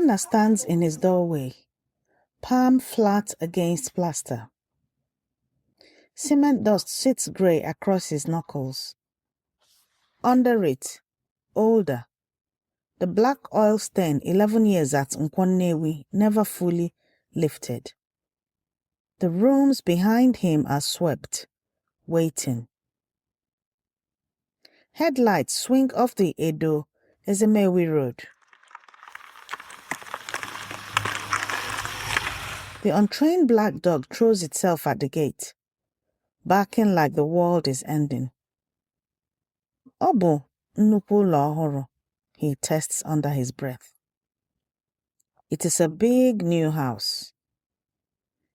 Ikenna stands in his doorway, palm flat against plaster. Cement dust sits grey across his knuckles. Under it, older, the black oil stain 11 years at Nnewi never fully lifted. The rooms behind him are swept, waiting. Headlights swing off the Nnewi road. The untrained black dog throws itself at the gate, barking like the world is ending. Ọ bụ nnukwu ụlọ ọhụrụ, he tests under his breath. It is a big new house.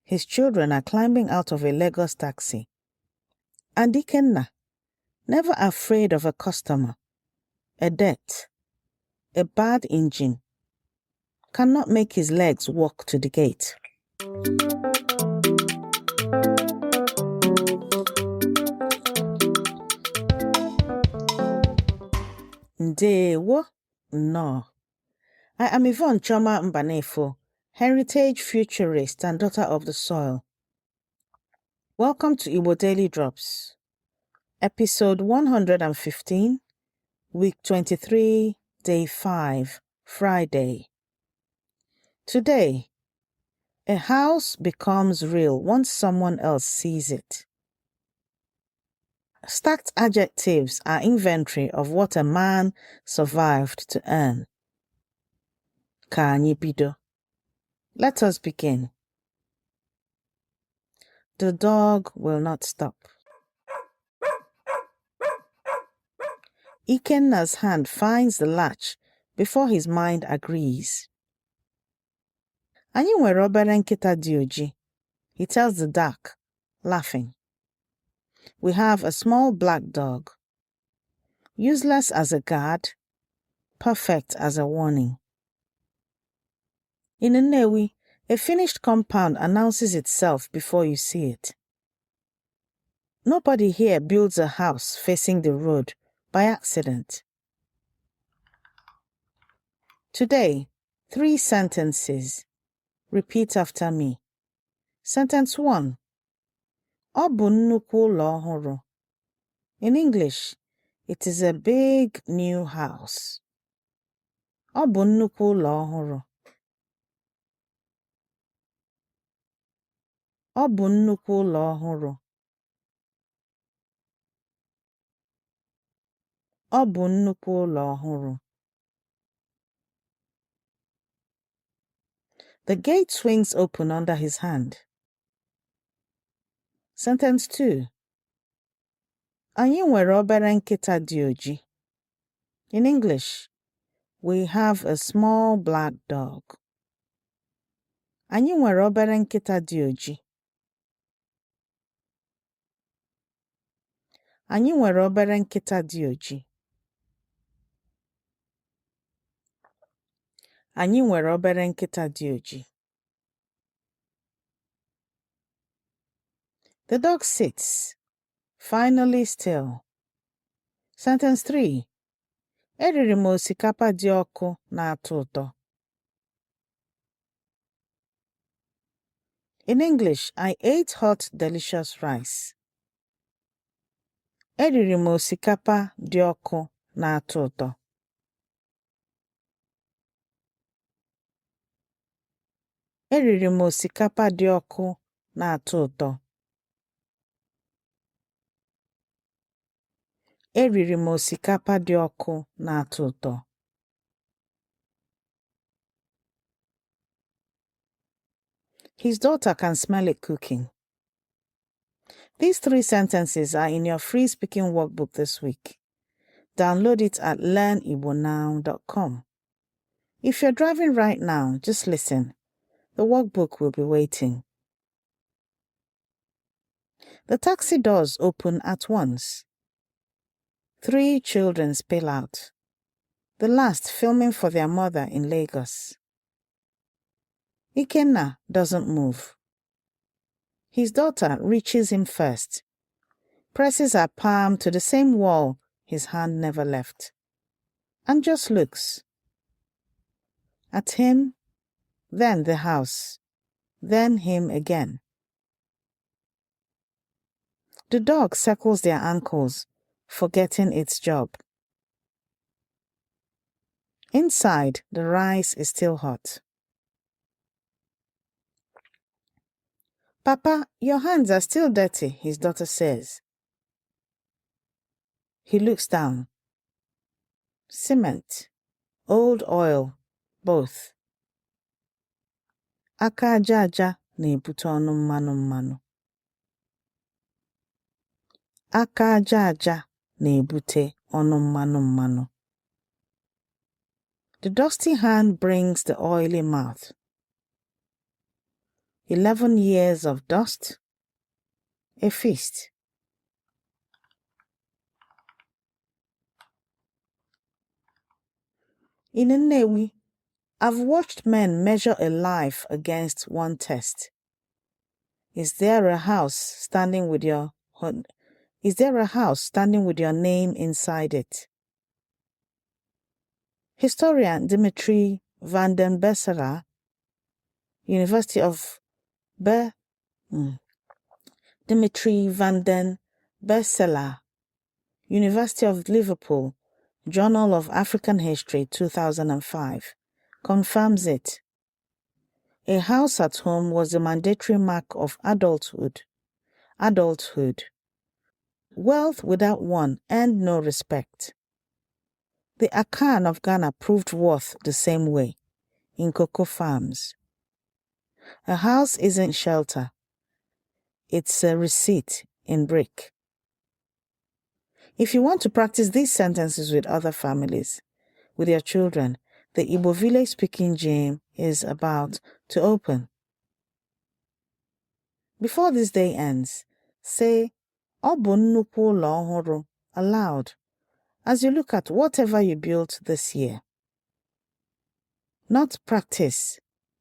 His children are climbing out of a Lagos taxi. And Ikenna, never afraid of a customer, a debt, a bad engine, cannot make his legs walk to the gate. Ndewo, no. I am Yvonne Mbanefo, heritage futurist and daughter of the soil. Welcome to Igbo Daily Drops, episode 115, week 23, day 5, Friday. Today, a house becomes real once someone else sees it. Stacked adjectives are inventory of what a man survived to earn. Ka anyị bido. Let us begin. The dog will not stop. Ikenna's hand finds the latch before his mind agrees. Anyị nwere obere nkịta dị ojii, he tells the dark, laughing. We have a small black dog, useless as a guard, perfect as a warning. In Nnewi, a finished compound announces itself before you see it. Nobody here builds a house facing the road by accident. Today, 3 sentences. Repeat after me. Sentence 1. Ọ bụ nnukwu ụlọ ọhụrụ. In English, it is a big new house. Ọ bụ nnukwu ụlọ ọhụrụ. Ọ bụ nnukwu ụlọ ọhụrụ. Ọ bụ nnukwu ụlọ ọhụrụ. The gate swings open under his hand. Sentence 2. Anyị nwere obere nkịta dị ojii. In English, we have a small black dog. Anyị nwere obere nkịta dị ojii. Anyị nwere obere nkịta dị ojii. Anyị nwere obere nkịta dị ojii. The dog sits, finally still. Sentence 3. Eriri m osikapa dị ọkụ na-atọ ụtọ. In English, I ate hot, delicious rice. Eriri m osikapa dị ọkụ na-atọ ụtọ. Eriri m osikapa dị ọkụ na-atọ ụtọ. Eriri m osikapa dị ọkụ na-atọ ụtọ. His daughter can smell it cooking. These 3 sentences are in your free speaking workbook this week. Download it at learnigbonow.com. If you're driving right now, just listen. The workbook will be waiting. The taxi doors open at once. 3 children spill out, the last filming for their mother in Lagos. Ikenna doesn't move. His daughter reaches him first, presses her palm to the same wall his hand never left, and just looks. At him then the house, then him again. The dog circles their ankles, forgetting its job. Inside, the rice is still hot. Papa, your hands are still dirty, his daughter says. He looks down. Cement, old oil, both. Aka aja aja na-ebute ọnụ mmanụ. Aka aja aja na-ebute ọnụ mmanụ. The dusty hand brings the oily mouth. 11 years of dust, a feast. In Nnewi, I've watched men measure a life against one test. Is there a house standing with your name inside it? Historian Dmitri van den Bersselaar, Dmitri van den Bersselaar, University of Liverpool, Journal of African History, 2005, confirms it. A house at home was the mandatory mark of adulthood. Wealth without one earned no respect. The Akan of Ghana proved worth the same way, in cocoa farms. A house isn't shelter. It's a receipt in brick. If you want to practice these sentences with other families, with your children, the Igbo village-speaking gym is about to open. Before this day ends, say, ọ bụ nnukwu ụlọ ọhụrụ aloud as you look at whatever you built this year. Not practice,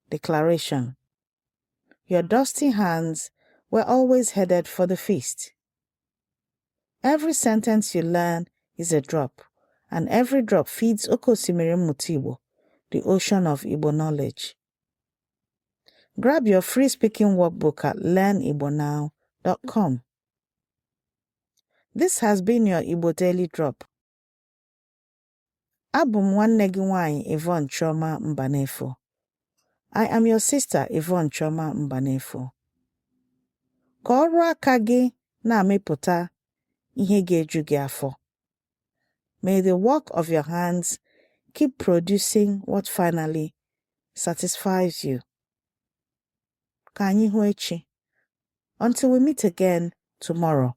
declaration. Your dusty hands were always headed for the feast. Every sentence you learn is a drop, and every drop feeds Okosimiri Mutibo, the ocean of Igbo knowledge. Grab your free speaking workbook at learnibonow.com. This has been your Igbo Daily Drop. Abụ m nwanne gị nwanyị Yvonne Choma Mbanefo. I am your sister Yvonne Choma Mbanefo. Ka ọrụ aka gị na-amịpụta ihe ga-eju gị afọ. May the work of your hands keep producing what finally satisfies you. Ka anyị hụ echi. Until we meet again tomorrow.